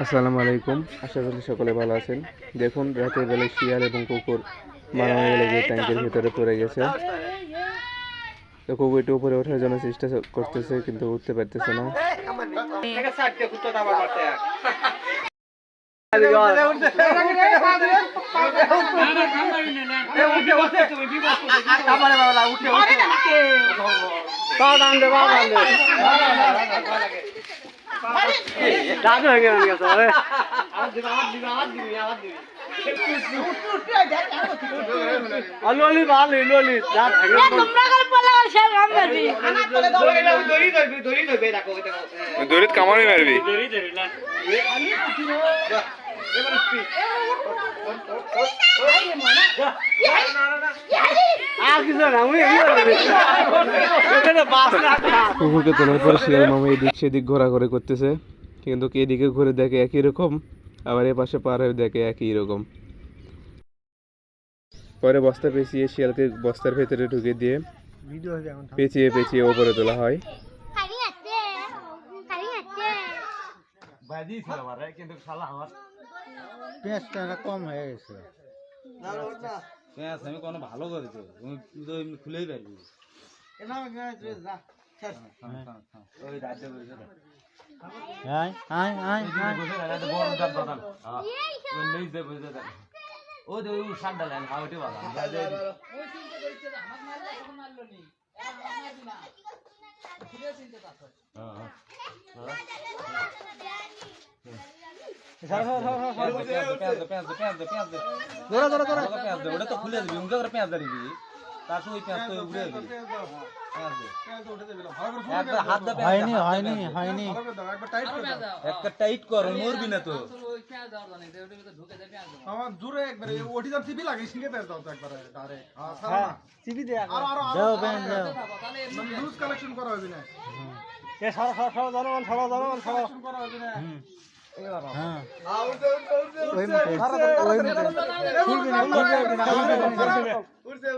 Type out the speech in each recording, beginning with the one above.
আসসালামু আলাইকুম, আশা করি সকলে ভালো আছেন। দেখুন, রাতের বেলায় শিয়াল এবং কুকুর মারামারি লেগে ট্যাঙ্কের ভিতরে পড়ে গেছে। তো কুকুরটি উপরে ওঠার জন্য চেষ্টা করতেছে, কিন্তু উঠতে পারতেছে না। দাদু হয়ে গেল আলু ভালো ললি দড়িত কামানি মারবি কুকুরকে তোলার পরে শিয়াল মামা এদিক সেদিক ঘোরাঘুরি করতেছে, কিন্তু এদিকে ঘুরে দেখে একই রকম, আবার এ পাশে পার হয়ে দেখে একই রকম। পরে বস্তা পেঁচিয়ে শিয়ালকে বস্তার ভেতরে ঢুকে দিয়ে পেঁচিয়ে পেঁচিয়ে ওপরে তোলা হয়। কম হয়ে গেছে আমি কোনো ভালো করেছো তুমি তো এমনি খুলেই পারবি ওই রাজ্যে বসে গরম চাপ দাদা নেই যে বসে থাকে ও যে ওই ঠান্ডা লাইন হাওয়াটি ভালো ওটা তো খুলে দিবি উনকে করে পেঁয়াজ দিবি তার ওই পেঁয়াজ তো উড়ে দিবি হয়নি একটা টাইট কর মরবি না তো আমার জোরে একবারে ওটি দাম চিপি লাগে সিঙ্গে পেজ দাও তো একবারে ডাইরেক্ট হ্যাঁ চিবি দে আর দাও বেন দাও লুজ কালেকশন করা হবে না এ সারা সারা সারা জনগণ সারা কালেকশন করা হবে না হ্যাঁ ওই মতে খুলবি না উঠছে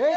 এই